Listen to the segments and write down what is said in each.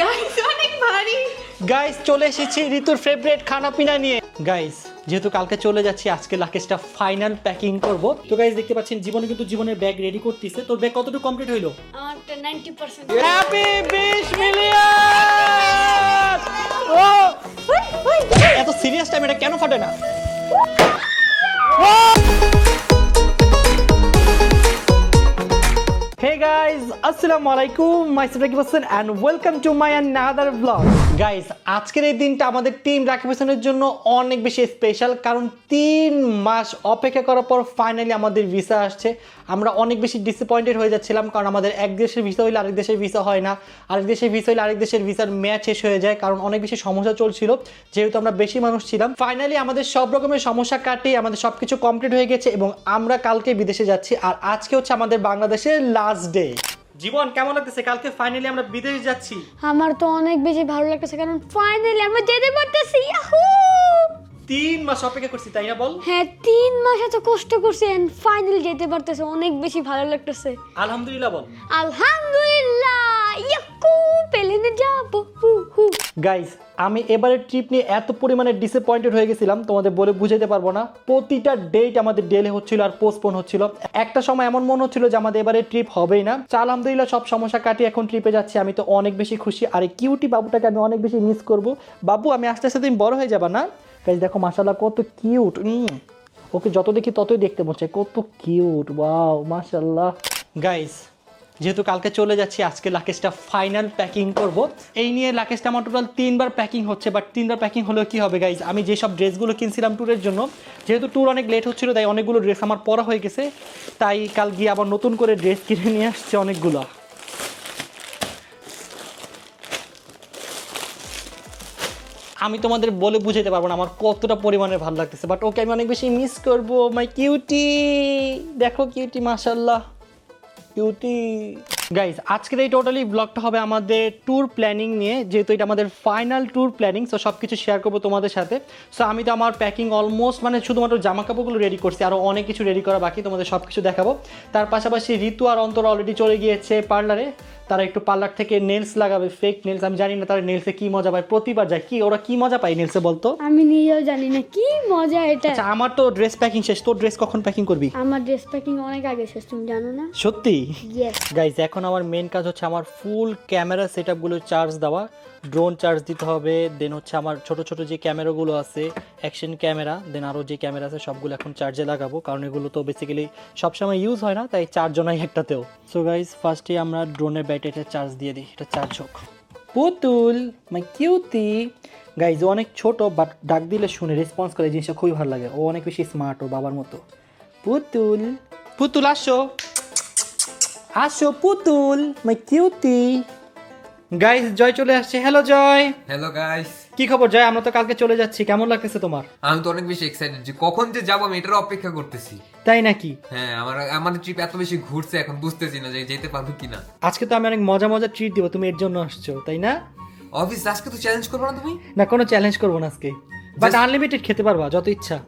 Guys অনেক ভারী। Guys চলে এসেছি ঋতুর ফেভারিট খানা পিনা নিয়ে। গাইস যেহেতু কালকে চলে যাচ্ছি, আজকে লাকেজটা ফাইনাল প্যাকিং করব। তো গাইস দেখতে পাচ্ছেন জীবনে কিন্তু জীবনের ব্যাগ রেডি করতেছে। তোর ব্যাগ কতটুকু কমপ্লিট হইলো? আমারটা 90%। Happy 20 million! ও এত সিরিয়াস টাইম এটা কেন ফাটে না? Hey guys, assalamu alaikum. Myself Rakib Hossain and welcome to my another vlog. Guys, আজকের এই দিনটা আমাদের টিম রাকিব হোসেনের জন্য অনেক বেশি স্পেশাল, কারণ 3 মাস অপেক্ষা করার পর ফাইনালি আমাদের ভিসা আসছে। আমরা অনেক বেশি ডিসঅ্যাপয়েন্টেড হয়ে যাচ্ছিলাম, কারণ আমাদের এক দেশের ভিসা হইলে আরেক দেশের ভিসা হয় না, আরেক দেশের ভিসা হইলে আরেক দেশের ভিসার মেয়াদ শেষ হয়ে যায়, কারণ অনেক বেশি সমস্যা চলছিল যেহেতু আমরা বেশি মানুষ ছিলাম। ফাইনালি আমাদের সব রকমের সমস্যা কাটিয়ে আমাদের সব কিছু কমপ্লিট হয়ে গেছে এবং আমরা কালকে বিদেশে যাচ্ছি। আর আজকে হচ্ছে আমাদের বাংলাদেশের লাস্ট ডে। জীবন কেমন লাগতেছে? কালকে ফাইনালি আমরা বিদেশে যাচ্ছি। আমার তো অনেক বেশি ভালো লাগতেছে, কারণ ফাইনালি আমরা যেতে পারতেছি। ইয়াহু! 3 মাস অপেক্ষা করছি, তাই না বল? হ্যাঁ, 3 মাস এত কষ্ট করছি এন্ড ফাইনালি যেতে পারতেছে, অনেক বেশি ভালো লাগতেছে। আলহামদুলিল্লাহ বল। আলহামদুলিল্লাহ, ইয়াকু পেলেনে যাব। গাইস আমি এবারের ট্রিপ নিয়ে এত পরিমাণে ডিসঅ্যাপয়েন্টেড হয়ে গেছিলাম, তোমাদের বলে বুঝাতে পারবো না। প্রতিটা ডেট আমাদের ডিলে হচ্ছিল আর পোস্টপোন হচ্ছিল। একটা সময় এমন মনে হচ্ছিল যে আমাদের এবারে ট্রিপ হবেই না। আলহামদুলিল্লাহ সব সমস্যা কাটিয়ে এখন ট্রিপে যাচ্ছি। আমি তো অনেক বেশি খুশি। আর এই কিউটি বাবুটাকে আমি অনেক বেশি মিস করব। বাবু আমি আস্তে আস্তে তুমি বড় হয়ে যাবা না? গাইস দেখো মাশাআল্লাহ কত কিউট। ওকে যত দেখি ততই দেখতে মন চায়, কত কিউট। ওয়াও মাশাআল্লাহ। গাইস যেহেতু কালকে চলে যাচ্ছি, আজকে লাকেজটা ফাইনাল প্যাকিং করব। এই নিয়ে লাকেজটা আমার টোটাল 3বার প্যাকিং হচ্ছে, বাট 3বার প্যাকিং হলেও কি হবে গাইজ, আমি যেসব ড্রেসগুলো কিনছিলাম ট্যুরের জন্য, যেহেতু ট্যুর অনেক লেট হচ্ছিল তাই অনেকগুলো ড্রেস আমার পরা হয়ে গেছে, তাই কাল গিয়ে আবার নতুন করে ড্রেস কিনে নিয়ে আসছে অনেকগুলো। আমি তোমাদের বলে বুঝাতে পারবো না আমার কতটা পরিমাণে ভালো লাগতেছে, বাট ওকে আমি অনেক বেশি মিস করবো। মাই কিউটি, দেখো কিউটি মাশাআল্লাহ কিউটি। গাইজ আজকের এই টোটালি ব্লগটা হবে আমাদের ট্যুর প্ল্যানিং নিয়ে, যেহেতু এটা আমাদের ফাইনাল ট্যুর প্ল্যানিং। সো সব কিছু শেয়ার করবো তোমাদের সাথে। সো আমি তো আমার প্যাকিং অলমোস্ট মানে শুধুমাত্র জামা কাপড়গুলো রেডি করছি, আরও অনেক কিছু রেডি করা বাকি, তোমাদের সব কিছু দেখাবো। তার পাশাপাশি ঋতু আর অন্তর অলরেডি চলে গিয়েছে পার্লারে। তারা একটু পার্লার থেকে নেলস লাগাবে, ফেক নেলস। আমি জানি না তারা নেলসে কি মজা পায়, প্রতিবার যায় কি ওরা কি মজা পায় নেলসে বলতো? আমি নিজেও জানি না কি মজা এটা। আচ্ছা আমার তো ড্রেস প্যাকিং শেষ, তোর ড্রেস কখন প্যাকিং করবি? আমার ড্রেস প্যাকিং অনেক আগে শেষ, তুমি জানো না? সত্যি? ইয়েস গাইজ এখন আমার মেন কাজ হচ্ছে আমার ফুল ক্যামেরা সেট আপগুলো চার্জ দেওয়া, ড্রোন চার্জ দিতে হবে, দেন হচ্ছে আমার ছোট ছোট যে ক্যামেরাগুলো আছে অ্যাকশন ক্যামেরা, দেন আরও যে ক্যামেরা আছে সবগুলো এখন চার্জে লাগাবো, কারণ এগুলো তো বেসিক্যালি সবসময় ইউজ হয় না, তাই চার্জও নাই একটাতেও। সো গাইজ ফার্স্টে আমরা ড্রোনের ব্যাটারিটা চার্জ দিয়ে দিই, এটা চার্জ হোক। পুতুল মাই কিউটি। গাইজ ও অনেক ছোট, বাট ডাক দিলে শুনে রেসপন্স করে, জিনিসটা খুবই ভালো লাগে। ও অনেক বেশি স্মার্ট, ও বাবার মতো। পুতুল পুতুল আসো আসো পুতুল মাই কিউটি। গাইস জয় চলে আসছে। হ্যালো জয়। হ্যালো গাইস, কি খবর জয়? আমরা তো কালকে চলে যাচ্ছি, কেমন লাগতেছে তোমার? আমি তো অনেক বেশি এক্সাইটেড যে কখন যে যাবো আমি এটার অপেক্ষা করতেছি। তাই নাকি? হ্যাঁ, আমাদের ট্রিপ এত বেশি ঘুরছে এখন বুঝতেছি না যে যেতে পারবো কিনা। আজকে তো আমি অনেক মজা মজা ট্রিট দিব, তুমি এর জন্য আসছো তাই না? অফিস আজকে তো চ্যালেঞ্জ করবো না তুমি? না কোনো চ্যালেঞ্জ করবো না আজকে, বাট আনলিমিটেড খেতে পারবা যত ইচ্ছা।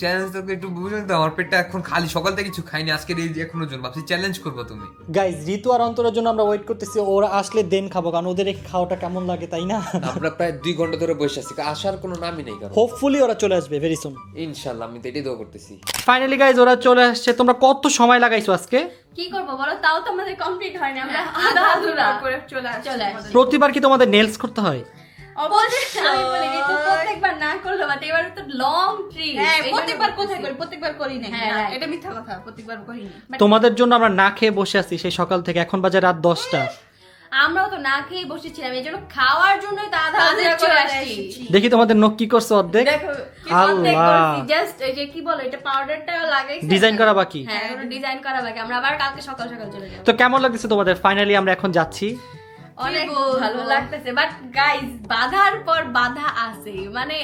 চ্যালেঞ্জ তো একটু বুঝলেন তো, আমার পেটটা এখন খালি, সকাল থেকে কিছু খাইনি আজকে এই এখনো জন্য ভাবছি চ্যালেঞ্জ করবো তুমি। গাইস ঋতু আর অন্তরের জন্য আমরা ওয়েট করতেছি, ওরা আসলে দেন খাবো, কারণ ওদের এই খাওয়াটা কেমন লাগে তাই না? আমরা প্রায় 2 ঘন্টা ধরে বসে আছি, আসার কোনো নামই নেই কারণ। হোপফুলি ওরা চলে আসবে ভেরি সুন ইনশাআল্লাহ, আমি তো এটাই দোয়া করতেছি। ফাইনালি গাইস ওরা চলে আসছে। তোমরা কত সময় লাগাইছো আজকে? কি করবো বলো, তাও তো আমাদের কমপ্লিট হয়নি, আমরা আধা আধুরা করে চলে আসছি। প্রতিবার কি তোমাদের নেলস করতে হয়? অবশ্যই আমি বলি যে তুই প্রত্যেকবার না করলে বাট এবার তো লং ট্রিপ। হ্যাঁ, প্রত্যেকবার কোথায় করি, প্রত্যেকবার করি না। হ্যাঁ, right. এটা মিথ্যা কথা, প্রত্যেকবার করি না। তোমাদের জন্য আমরা না খেয়ে বসে আছি সেই সকাল থেকে, এখন বাজে রাত 10টা। আমরাও তো না খেয়ে বসেছিলাম, এই জন্য খাওয়ার জন্যই তো আধা আধুরা চলে আসছি। দেখি তোমাদের নখ কি করছো অর্ধেক। দেখো আল্লাহ, জাস্ট এই যে কি বলে এটা পাউডারটা লাগাইছি, ডিজাইন করা বাকি। হ্যাঁ ওটা ডিজাইন করা বাকি, আমরা আবার কালকে সকাল সকাল চলে যাব। তো কেমন লাগতেছে তোমাদের? ফাইনালি আমরা এখন যাচ্ছি। অনেক ভালো লাগতেছে, বাট গাইস বাধার পর বাধা আছে, মানে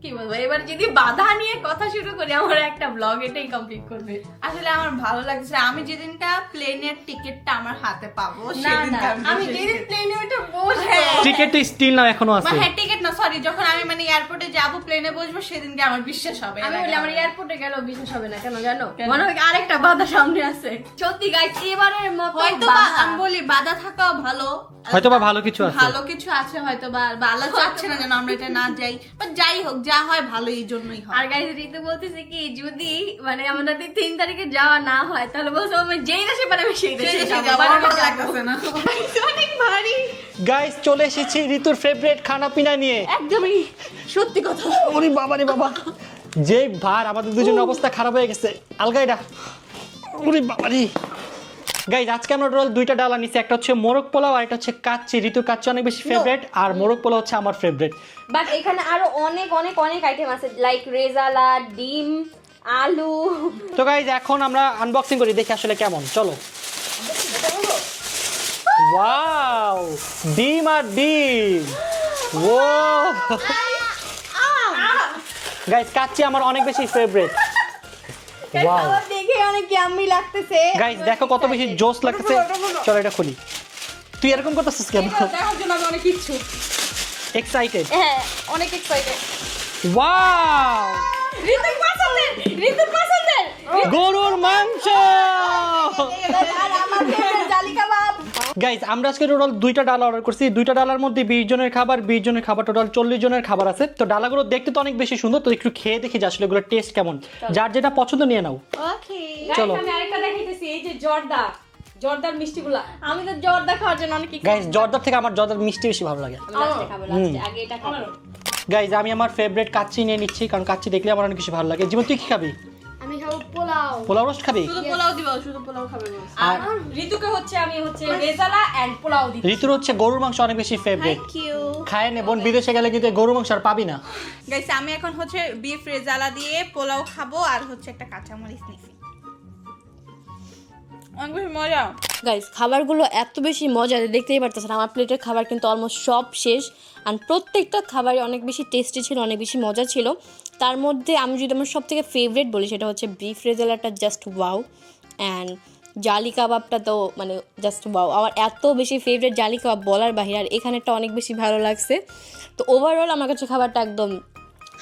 কি বলবো, এবার যদি বাধা নিয়ে কথা শুরু করি আমার একটা ব্লগ এটাই কমপ্লিট করবে। আসলে আমার ভালো লাগছে, আমি যেদিনটা প্লেনের টিকিটটা আমার হাতে পাবো না সেদিনটা না, আমি বসে যেদিন আছি। প্লেনে ওঠে বসবো, হ্যাঁ। টিকেট স্টিল নাও এখনো আছে। হ্যাঁ, টিকিট না, সরি, যখন আমি মানে এয়ারপোর্টে যাবো প্লেনে বসবো সেদিনকে আমার বিশ্বাস হবে। আমি বলি আমার এয়ারপোর্টে গেল বিশ্বাস হবে না, কেন জানো? মনে হয় আরেকটা বাধা সামনে আছে। সত্যি গাইস, এবারের মতো হয়তো বা আমি বলি বাধা থাকাও ভালো, হয়তো বা ভালো কিছু আছে। ভালো কিছু আছে হয়তো বা আল্লাহ চাচ্ছে না যেন আমরা এটা না যাই, বাট যাই হোক, যা হয় ভালো এই জন্যই হয়। আর গাইস ঋতু বলতেছে কি, যদি মানে আমাদের 3 তারিখে যাওয়া না হয় তাহলে বলছো আমি যেই দেশে পারে আমি সেই দেশে যাবো। আমার ভালো লাগতেছে না, অনেক ভারী। গাইস চলে এসেছি ঋতুর ফেভারিট খানা পিনা নিয়ে। একদমই সত্যি কথা। ওরে বাবা রে বাবা, যে ভার আমাদের দুজনের অবস্থা খারাপ হয়ে গেছে। আলগাইডা, ওরে বাবা রে। গাইজ আজকে আমরা টোটাল 2টা ডালা নিছি, একটা হচ্ছে মোরগ পোলাও আর একটা হচ্ছে কাচ্চি। ঋতু কাচ্চি অনেক বেশি ফেভারিট আর মোরগ পোলাও হচ্ছে আমার ফেভারিট। বাট এখানে আরো অনেক অনেক অনেক আইটেম আছে, লাইক রেজালা, ডিম, আলু। তো গাইজ এখন আমরা আনবক্সিং করি, দেখি আসলে কেমন। চলো। ওয়াও, ডিম আর ডিম। ও গাইজ কাচ্চি আমার অনেক বেশি ফেভারিট। ওয়াও দেখে অনেক ইয়াম্মি লাগতেছে। গাইজ দেখো কত বেশি জোস লাগতেছে। চলো এটা খুলি। তুই এরকম করতেছিস কেন? দেখার জন্য আমি অনেক ইচ্ছুক, এক্সাইটেড। হ্যাঁ অনেক এক্সাইটেড। ওয়াও, ঋতুর পছন্দের, ঋতুর পছন্দের গরুর মাংস। আর আমার ফেভারিট জালি কাবাব। গাইজ আমরা আজকে টোটাল 2টা ডালা অর্ডার করছি। 2টা ডালার মধ্যে 20 জনের খাবার, 20 জনের খাবার, টোটাল 40 জনের খাবার আছে। তো ডালাগুলো দেখতে তো অনেক বেশি সুন্দর, তো একটু খেয়ে দেখি যে আসলে এগুলোর টেস্ট কেমন। যার যেটা পছন্দ নিয়ে নাও। ওকে। চলো আমি আরেকটা দেখাইতেছি, এই যে জর্দার মিষ্টিগুলা। আমি তো জর্দা খাওয়ার জন্য অনেক গাইজ জর্দার থেকে আমার জর্দার মিষ্টি বেশি ভালো লাগে। আমি লাস্টে খাবো, লাস্টে, আগে এটা খাবো। গাইজ আমি আমার ফেভারিট কাচ্চি নিয়ে নিচ্ছি, কারণ কাচ্চি দেখলে আমার অনেক বেশি ভালো লাগে। জীবন তুই কি খাবি? আমি খাবো পোলাও। পোলাও রোস্ট খাবি? শুধু পোলাও দিবা, শুধু পোলাও খাবে বস। আর ঋতুকে হচ্ছে আমি হচ্ছে রেজালা এন্ড পোলাও দিই। ঋতুর হচ্ছে গরুর মাংস অনেক বেশি ফেভারিট। থ্যাংক ইউ খায় নে বোন, বিদেশে গেলে কিন্তু এই গরুর মাংস আর পাবি না। গাইস, আমি এখন হচ্ছে বিফ রেজালা দিয়ে পোলাও খাবো আর হচ্ছে একটা কাঁচামরিচ নিছি। অনেক বেশি মজা। গাইস খাবারগুলো এত বেশি মজা, দেখতেই পারতেছেন আমার প্লেটের খাবার কিন্তু অলমোস্ট সব শেষ। আর প্রত্যেকটা খাবারই অনেক বেশি টেস্টি ছিল, অনেক বেশি মজা ছিল। তার মধ্যে আমি যদি আমার সব থেকে ফেভারিট বলি সেটা হচ্ছে বিফ রেজালাটা, জাস্ট ওয়াও। অ্যান্ড জালি কাবাবটা তো মানে জাস্ট ওয়াও। আমার এত বেশি ফেভারিট জালি কাবাব বলার বাহিরে, আর এখানেরটা অনেক বেশি ভালো লাগছে। তো ওভারঅল আমার কাছে খাবারটা একদম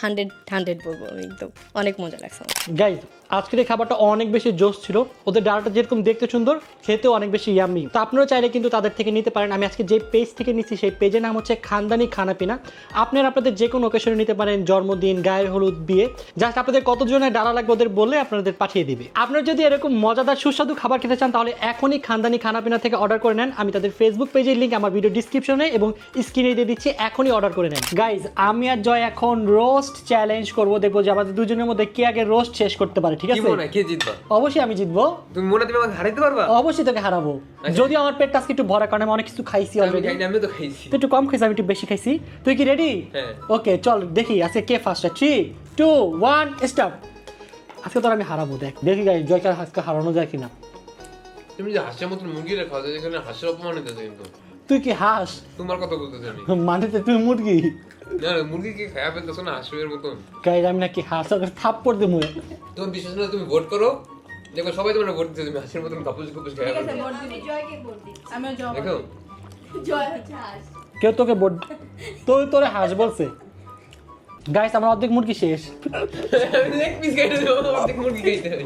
100 বলবো, একদম অনেক মজা লাগছে আমার। গাইজ আজকের এই খাবারটা অনেক বেশি জোস ছিল। ওদের ডালটা যেরকম দেখতে সুন্দর, খেতেও অনেক বেশি ইয়াম্মি। তো আপনারা চাইলে কিন্তু তাদের থেকে নিতে পারেন। আমি আজকে যে পেজ থেকে নিচ্ছি সেই পেজের নাম হচ্ছে খানদানি খানাপিনা। আপনারা আপনাদের যে কোনো অকেশনে নিতে পারেন, জন্মদিন, গায়ের হলুদ, বিয়ে। জাস্ট আপনাদের কতজনের ডালা লাগবে ওদের বললে আপনাদের পাঠিয়ে দিবে। আপনারা যদি এরকম মজাদার সুস্বাদু খাবার খেতে চান তাহলে এখনই খানদানি খানাপিনা থেকে অর্ডার করে নেন। আমি তাদের ফেসবুক পেজের লিঙ্ক আমার ভিডিও ডিসক্রিপশনে এবং স্ক্রিনে দিয়ে দিচ্ছি, এখনই অর্ডার করে নেন। গাইজ আমি আর জয় এখন রোস্ট চ্যালেঞ্জ করবো, দেখবো যে আমাদের দুজনের মধ্যে কে আগে রোস্ট শেষ করতে পারে। ঠিক কি আছে? মনে হয় কে জিতবা? অবশ্যই আমি জিতবো। তুমি মনে হয় তুমি আমাকে হারাইতে পারবা? অবশ্যই তোকে হারাবো। যদিও আমার পেটটা আজকে একটু ভরা, কারণ আমি অনেক কিছু খাইছি আমি অলরেডি। খাইনি, আমি তো খাইছি। তুই একটু কম খাইছি, আমি একটু বেশি খাইছি। তুই কি রেডি? হ্যাঁ। ওকে চল দেখি আজকে কে ফার্স্ট। 3, 2, 1 স্টার্ট। আজকে তোর আমি হারাবো, দেখি গাইস জয়কে আজকে হারানো যায় কিনা। তুমি যে হাঁসের মতন মুরগি রেখা যেখানে হাঁসের অপমান হইতেছে কিন্তু। তুই কি হাঁস? তোমার কথা বলতেছি আমি। মানে তুই মুরগি? না না, মুরগিকে খায়া ফেলতেছো না হাঁসের মতন। গাইস আমি নাকি হাঁস? থাপ্পড় দেবো। তোমার বিশ্বাস না, তুমি ভোট করো, দেখো সবাই তোমার ভোট দিতে, তুমি হাঁসের মতন কাপুস কুপুস খায়া ফেলছো। আমিও জবাব দেখো কেউ তোকে তোরে হাঁস বলছে? গাইস আমার অর্ধেক মুরগি শেষ। আমি লেগ পিস খাইতে দেবো, অর্ধেক মুরগি খাইতে হয়।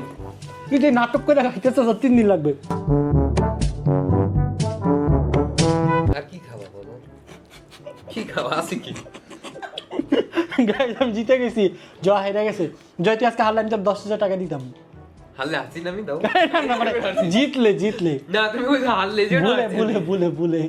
তুই যে নাটক করে খাইতেছ 3 দিন লাগবে। আর কি খাওয়া বলো, কি খাওয়া আছে কি? গাইস আমি জিতে গেছি, জয় হেরে গেছে। জয় তুই আজকে হারলে আমি তোর 10,000 টাকা দিতাম। হারলে হাসি নামি দাও। না, মানে জিতলে না তুমি ওই হারলে যে না ভুলে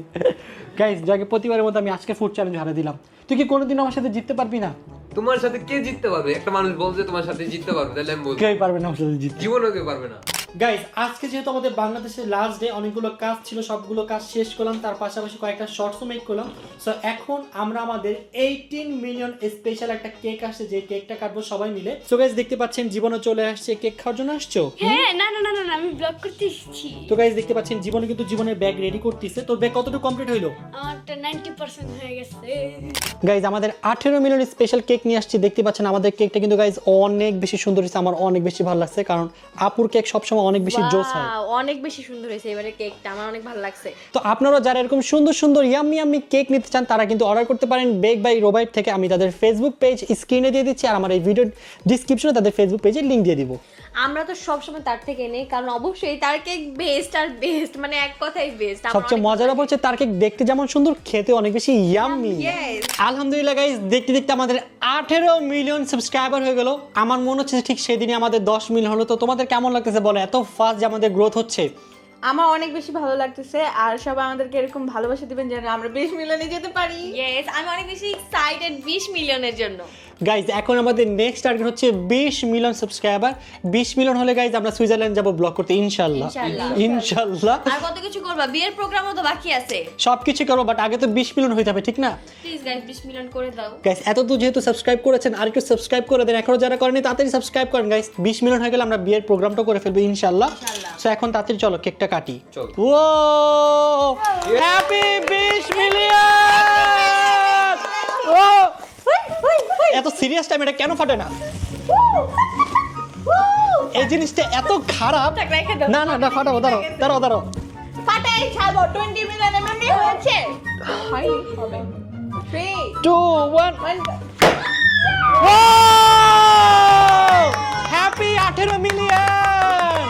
গাইস জয়কে প্রতিবারের মতো আমি আজকে ফুড চ্যালেঞ্জ হারিয়ে দিলাম। তুই কি কোনোদিন আমার সাথে জিততে পারবি না? তোমার সাথে কে জিততে পারবে? একটা মানুষ বলছে তোমার সাথে জিততে পারবে, তাহলে আমি বলছি কেউই পারবে না আমার সাথে জিততে। জীবনেও কেউ পারবে না। গাইস আজকে যেহেতু আমাদের বাংলাদেশের লাস্ট ডে, অনেকগুলো কাজ ছিল, সবগুলো কাজ শেষ করলাম, তার পাশাপাশি কয়েকটা শর্টসও মেক করলাম। সো এখন আমরা আমাদের 18 মিলিয়ন স্পেশাল একটা কেক আসছে, যে কেকটা কাটবো সবাই মিলে। সো গাইস দেখতে পাচ্ছেন জীবনও চলে আসছে। কেক খাওয়ার জন্য আসছো? হ্যাঁ, না না না না না, আমি ব্লগ করতে এসেছি। তো গাইস দেখতে পাচ্ছেন জীবনে কিন্তু জীবনের ব্যাগ রেডি করতেছে। তোর ব্যাগ কতটুকু কমপ্লিট হইলো? আমারটা 90% হয়ে গেছে। গাইজ আমাদের 18 মিলিয়ন স্পেশাল কেক নিয়ে আসছি। দেখতে পাচ্ছেন আমাদের কেকটা কিন্তু গাইজ অনেক বেশি সুন্দর হয়েছে, আমার অনেক বেশি ভালো লাগছে, কারণ আপুর কেক সবসময় সবসময় অনেক বেশি জোস হয়। Wow, অনেক বেশি সুন্দর হয়েছে এবারে কেকটা, আমার অনেক ভালো লাগছে। তো আপনারা যারা এরকম সুন্দর সুন্দর ইয়াম্মি ইয়াম্মি কেক নিতে চান তারা কিন্তু অর্ডার করতে পারেন বেক বাই রোবাইট থেকে। আমি তাদের ফেসবুক পেজ স্ক্রিনে দিয়ে দিচ্ছি, আর আমার এই ভিডিও ডিসক্রিপশনে তাদের ফেসবুক পেজের লিঙ্ক দিয়ে দিব। আমরা তো সবসময় তার থেকে নেই, কারণ অবশ্যই তার কেক বেস্ট আর বেস্ট, মানে এক কথাই বেস্ট। সবচেয়ে মজার ব্যাপার হচ্ছে তার কেক দেখতে যেমন সুন্দর, খেতে অনেক বেশি ইয়াম্মি। আলহামদুলিল্লাহ গাইস, দেখতে দেখতে আমাদের 18 মিলিয়ন সাবস্ক্রাইবার হয়ে গেল। আমার মনে হচ্ছে ঠিক সেদিনই আমাদের 10 মিলিয়ন হলো। তো তোমাদের কেমন লাগতেছে বলো, এত ফাস্ট যে আমাদের গ্রোথ হচ্ছে? আমার অনেক বেশি ভালো লাগতেছে, আর সবাই আমাদেরকে এরকম ভালোবাসা দিবেন যেন আমরা 20 মিলিয়নে যেতে পারি। ইয়েস, আমি অনেক বেশি এক্সাইটেড 20 মিলিয়নের জন্য। গাইজ এখন আমাদের নেক্সট টার্গেট হচ্ছে 20 মিলিয়ন সাবস্ক্রাইবার। 20 মিলিয়ন হলে গাইজ আমরা সুইজারল্যান্ড যাব ব্লগ করতে ইনশাআল্লাহ। ইনশাআল্লাহ। আর কত কিছু করবা, বিয়ের প্রোগ্রামও তো বাকি আছে। সবকিছু করবো, বাট আগে তো 20 মিলিয়ন হইতে হবে, ঠিক না? প্লিজ গাইস 20 মিলিয়ন করে দাও। গাইজ এত তো যেহেতু সাবস্ক্রাইব করেছেন, আর একটু সাবস্ক্রাইব করে দেন। এখনো যারা করেনি তাড়াতাড়ি সাবস্ক্রাইব করেন গাইজ। 20 মিলিয়ন হয়ে গেলে আমরা বিয়ের প্রোগ্রামটা করে ফেলবো ইনশাআল্লাহ। সো এখন তাড়াতাড়ি চলো কেকটা কাটি। চল। ও হ্যাপি 20 মিলিয়ন! ও এত সিরিয়াস টাইম এটা কেন ফাটে না? এই জিনিসটা এত খারাপ। না না না ফাটাবো, দাঁড়াও দাঁড়াও দাঁড়াও। ফাটাই ছাড়বো, 20 মিলিয়ন এমনি হয়েছে। হাই হবে 3 2 1 হ্যাপি 18 মিলিয়ন!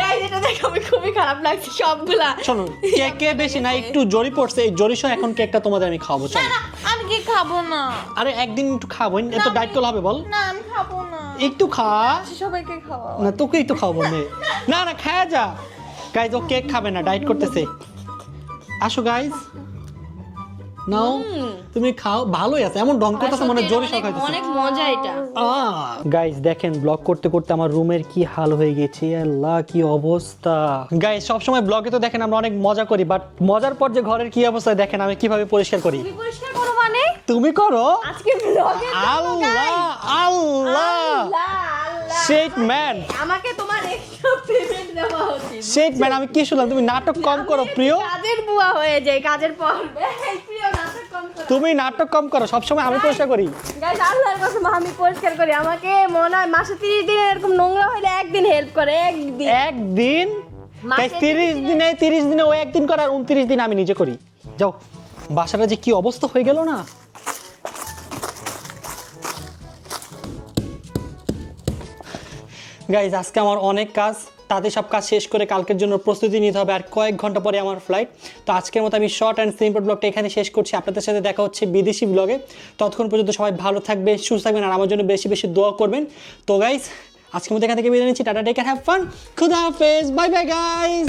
গাইস এটা দেখে আমি খুবই খারাপ লাগছে সবগুলা। শোনো, কেকে বেশি না, একটু জরি পড়ছে। এই জরি সহ এখন কেকটা তোমাদের আমি খাওয়াবো। চলো। আমি কি খাবো না? আরে একদিন একটু খাবো, এত ডায়েট করলে হবে বল? না আমি খাবো না, একটু খা সবাইকে খাওয়া। না, তোকেই তো খাওয়াবো নে। না না খায়া যা। গাইজ ও কেক খাবে না, ডায়েট করতেছে। আসো গাইজ, নাও তুমি খাও। ভালোই আছে, এমন ঢং করতেছে মনে জোরে সহ খাইতেছে। অনেক মজা এটা। গাইজ দেখেন ব্লগ করতে করতে আমার রুমের কি হাল হয়ে গেছে। আল্লাহ কি অবস্থা। গাইজ সবসময় ব্লগে তো দেখেন আমরা অনেক মজা করি, বাট মজার পর যে ঘরের কি অবস্থা দেখেন আমি কিভাবে পরিষ্কার করি। তুমি পরিষ্কার করো মানে? তুমি করো? আজকে ব্লগে আল্লাহ আল্লাহ শেট ম্যান, আমাকে তোমার এক্সট্রা পেমেন্ট দেওয়া উচিত। শেট ম্যান আমি কি শুনলাম? তুমি নাটক কম করো প্রিয়। কাজের বুয়া হয়ে যায়, কাজের পর এই প্রিয় নাটক কম করো। তুমি নাটক কম করো, সবসময় আমি পরিষ্কার করি। গাইস আল্লাহর কসম আমি পরিষ্কার করি। আমাকে মনে হয় মাসে 30 দিন এরকম নোংরা হইলে একদিন হেল্প করে। একদিন মাসে 30 দিনে ও একদিন করে, আর 29 দিন আমি নিজে করি। যাও, বাসাটা যে কি অবস্থা হয়ে গেল না। গাইজ আজকে আমার অনেক কাজ, তাতে সব কাজ শেষ করে কালকের জন্য প্রস্তুতি নিতে হবে। আর কয়েক ঘন্টা পরে আমার ফ্লাইট। তো আজকের মতো আমি শর্ট অ্যান্ড সিম্পল ব্লগটা এখানে শেষ করছি। আপনাদের সাথে দেখা হচ্ছে বিদেশি ব্লগে। ততক্ষণ পর্যন্ত সবাই ভালো থাকবে, সুস্থ থাকবেন, আর আমার জন্য বেশি বেশি দোয়া করবেন। তো গাইজ আজকের মতো এখান থেকে বিদায় নিচ্ছি। Tata, take care, have fun, খুদা হাফেজ, বাই বাই গাইজ।